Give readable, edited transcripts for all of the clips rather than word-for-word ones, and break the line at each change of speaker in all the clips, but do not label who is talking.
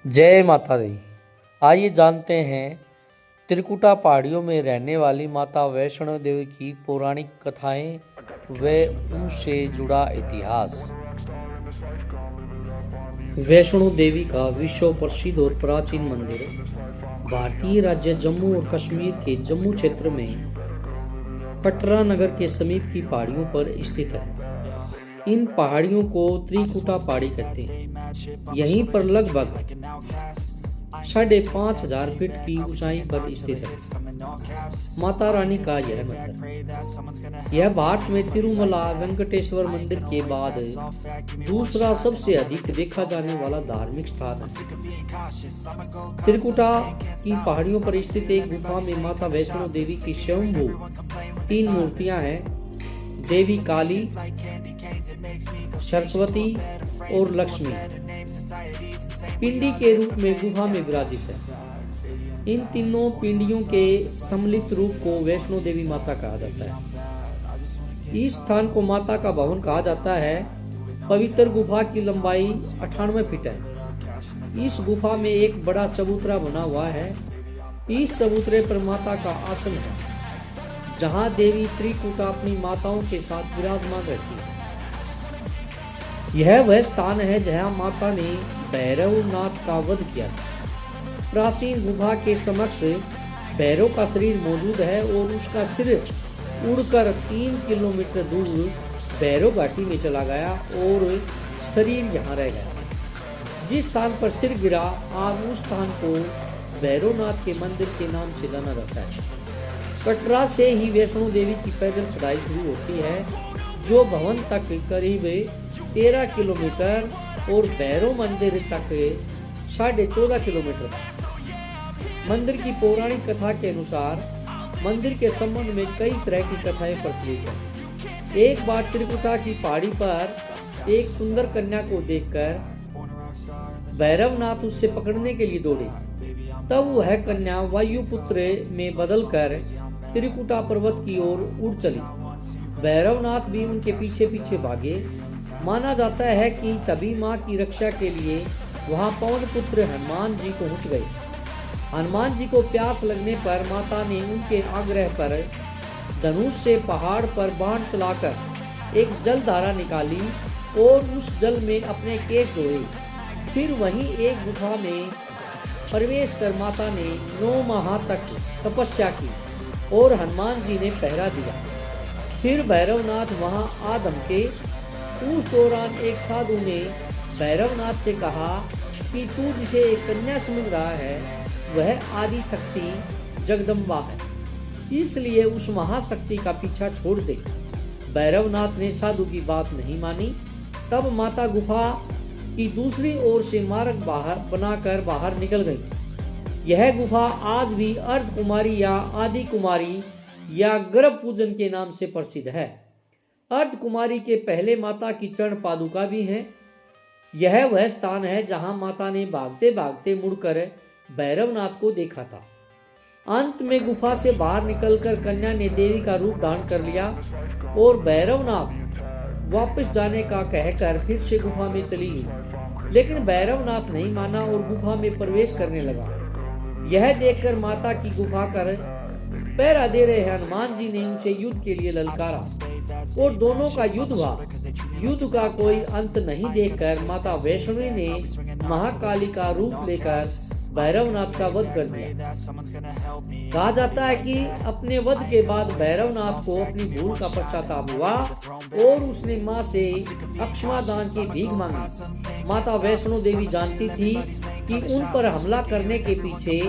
जय माता दी। आइए जानते हैं त्रिकुटा पहाड़ियों में रहने वाली माता वैष्णो देवी की पौराणिक कथाएं व उनसे जुड़ा इतिहास। वैष्णो देवी का विश्व प्रसिद्ध और प्राचीन मंदिर भारतीय राज्य जम्मू और कश्मीर के जम्मू क्षेत्र में कटरा नगर के समीप की पहाड़ियों पर स्थित है। इन पहाड़ियों को त्रिकुटा पहाड़ी कहते हैं। यहीं पर लगभग 5,500 फीट की ऊंचाई पर स्थित है माता रानी का यह मंदिर। यह भारत में तिरुमला वेंकटेश्वर मंदिर के बाद दूसरा सबसे अधिक देखा जाने वाला धार्मिक स्थान है। त्रिकुटा की पहाड़ियों पर स्थित एक गुफा में माता वैष्णो देवी की स्वयंभू 3 मूर्तियां हैं। देवी काली, सरस्वती और लक्ष्मी पिंडी के रूप में गुफा में विराजित है। इन तीनों पिंडियों के सम्मिलित रूप को वैष्णो देवी माता कहा जाता है। इस स्थान को माता का भवन कहा जाता है। पवित्र गुफा की लंबाई 98 फीट है। इस गुफा में एक बड़ा चबूतरा बना हुआ है। इस चबूतरे पर माता का आसन है, जहां देवी त्रिकुटा अपनी माताओं के साथ विराजमान रहती है। यह वह स्थान है जहां माता ने भैरवनाथ का वध किया था। प्राचीन गुफा के समक्ष भैरव का शरीर मौजूद है और उसका सिर उड़कर 3 किलोमीटर दूर भैरव घाटी में चला गया और शरीर यहाँ रह गया। जिस स्थान पर सिर गिरा, आज उस स्थान को भैरवनाथ के मंदिर के नाम से जाना जाता है। कटरा से ही वैष्णो देवी की पैदल चढ़ाई शुरू होती है, जो भवन तक करीब 13 किलोमीटर और भैरव मंदिर तक 14.5 किलोमीटर। मंदिर की पौराणिक कथा के अनुसार मंदिर के संबंध में कई तरह की कथाएं प्रचलित हैं। एक बार त्रिकुटा की पहाड़ी पर एक सुंदर कन्या को देखकर भैरवनाथ उससे पकड़ने के लिए दौड़े। तब वह कन्या वायुपुत्र में बदलकर त्रिकुटा पर्वत की ओर उड़ चली। भैरवनाथ भी उनके पीछे पीछे भागे। माना जाता है कि तभी मां की रक्षा के लिए वहां पवन पुत्र हनुमान जी पहुंच गए। हनुमान जी को प्यास लगने पर माता ने उनके आग्रह पर धनुष से पहाड़ पर बाण चलाकर एक जल धारा निकाली और उस जल में अपने केश धोए। फिर वहीं एक गुफा में प्रवेश कर माता ने 9 माह तक तपस्या की और हनुमान जी ने पहरा दिया। फिर भैरवनाथ वहां आ धमके। उस दौरान एक साधु ने भैरवनाथ से कहा कि तू जिसे एक कन्या समझ रहा है वह आदि शक्ति जगदम्बा है, इसलिए उस महाशक्ति का पीछा छोड़ दे। भैरवनाथ ने साधु की बात नहीं मानी। तब माता गुफा की दूसरी ओर से मार्ग बनाकर बाहर निकल गई। यह गुफा आज भी अर्ध कुमारी या आदि कुमारी या गर्भ पूजन के नाम से प्रसिद्ध है। अर्ध कुमारी के पहले माता की चरण पादुका भी हैं। यह वह स्थान है जहां माता ने भागते भागते मुड़कर भैरवनाथ को देखा था। अंत में गुफा से बाहर निकलकर कन्या ने देवी का रूप धारण कर लिया और भैरवनाथ वापस जाने का कहकर फिर से गुफा में चली गई। लेकिन भैरवनाथ नहीं माना और गुफा में प्रवेश करने लगा। यह देखकर माता की गुफा कर पहरा दे रहे हनुमान जी ने उसे युद्ध के लिए ललकारा और दोनों का युद्ध हुआ। युद्ध का कोई अंत नहीं देखकर माता वैष्णो ने महाकाली का रूप लेकर भैरवनाथ का वध कर दिया। कहा जाता है कि अपने वध के बाद भैरवनाथ को अपनी भूल का पश्चाताप हुआ और उसने मां से अक्षमा दान की भीख मांगी। माता वैष्णो देवी जानती थी कि उन पर हमला करने के पीछे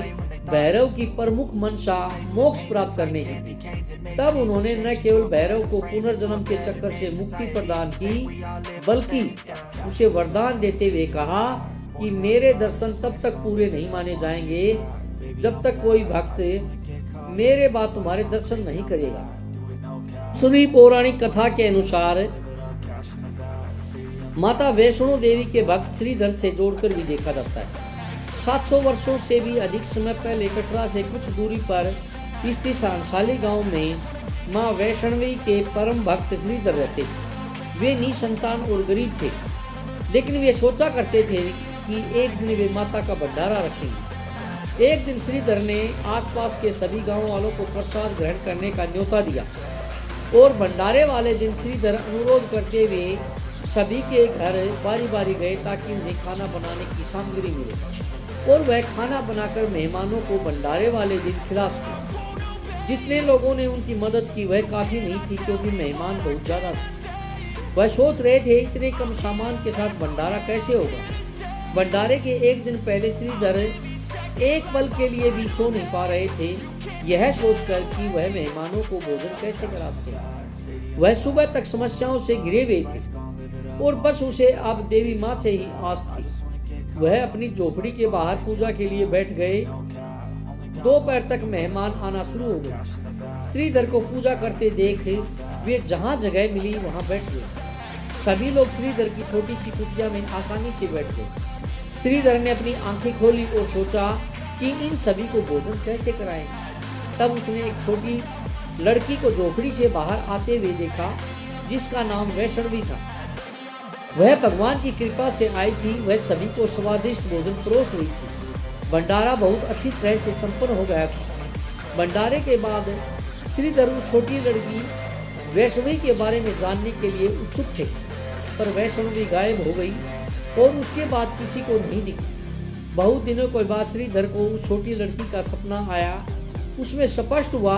भैरव की प्रमुख मंशा मोक्ष प्राप्त करने की थी। तब उन्होंने न केवल भैरव को पुनर्जन्म के चक्कर से मुक्ति प्रदान की, बल्कि उसे वरदान देते हुए कहा कि मेरे दर्शन तब तक पूरे नहीं माने जाएंगे जब तक कोई भक्त मेरे बाद तुम्हारे दर्शन नहीं करेगा। सुनी पौराणिक कथा के अनुसार माता वैष्णो देवी के भक्त श्रीधर से जोड़कर भी देखा जाता है। 700 वर्षों से भी अधिक समय पहले कटरा से कुछ दूरी पर स्थित सांसाली गांव में मां वैष्णवी के परम भक्त श्रीधर रहते थे। वे निसंतान और गरीब थे, लेकिन वे सोचा करते थे कि कि एक दिन वे माता का भंडारा रखेंगे। एक दिन श्रीधर ने आसपास के सभी गांव वालों को प्रसाद ग्रहण करने का न्योता दिया और भंडारे वाले दिन श्रीधर अनुरोध करते हुए सभी के घर बारी बारी गए ताकि उन्हें खाना बनाने की सामग्री मिले और वह खाना बनाकर मेहमानों को भंडारे वाले दिन खिला सके। जितने लोगों ने उनकी मदद की वह काफ़ी नहीं थी क्योंकि मेहमान बहुत ज़्यादा थे। वह सोच रहे थे इतने कम सामान के साथ भंडारा कैसे होगा। भंडारे के एक दिन पहले श्रीधर एक पल के लिए भी सो नहीं पा रहे थे, यह सोचकर कि वह मेहमानों को भोजन कैसे करा सके। वह सुबह तक समस्याओं से घिरे हुए थे और बस उसे अब देवी माँ से ही आस थी। वह अपनी झोपड़ी के बाहर पूजा के लिए बैठ गए। दोपहर तक मेहमान आना शुरू हो गए। श्रीधर को पूजा करते देख वे जहाँ जगह मिली वहाँ बैठ गए। सभी लोग श्रीधर की छोटी सी कुटिया में आसानी से बैठ गए। श्रीधर ने अपनी आंखें खोली और सोचा कि इन सभी को भोजन कैसे कराएं। तब उसने एक छोटी लड़की को झोपड़ी से बाहर आते हुए देखा जिसका नाम वैष्णवी था। वह भगवान की कृपा से आई थी। वह सभी को स्वादिष्ट भोजन परोस रही थी। भंडारा बहुत अच्छी तरह से संपन्न हो गया था। भंडारे के बाद श्रीधर उस छोटी लड़की वैष्णवी के बारे में जानने के लिए उत्सुक थे, पर वैष्णवी गायब हो गई और उसके बाद किसी को नहीं दिखी। बहुत दिनों के बाद श्रीधर को उस छोटी लड़की का सपना आया। उसमें स्पष्ट हुआ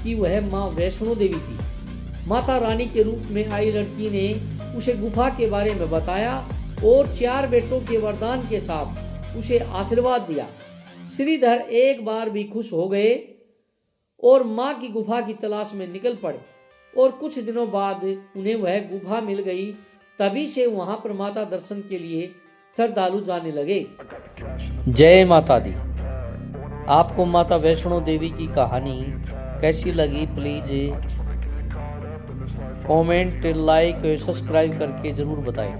कि वह माँ वैष्णो देवी थी। माता रानी के रूप में आई लड़की ने उसे गुफा के बारे में बताया और 4 बेटों के वरदान के साथ उसे आशीर्वाद दिया। श्रीधर एक बार भी खुश हो गए और माँ की गुफा की तलाश में निकल पड़े और कुछ दिनों बाद उन्हें वह गुफा मिल गई। तभी से वहां पर माता दर्शन के लिए श्रद्धालु जाने लगे। जय माता दी। आपको माता वैष्णो देवी की कहानी कैसी लगी प्लीज कमेंट, लाइक, सब्सक्राइब करके जरूर बताएं।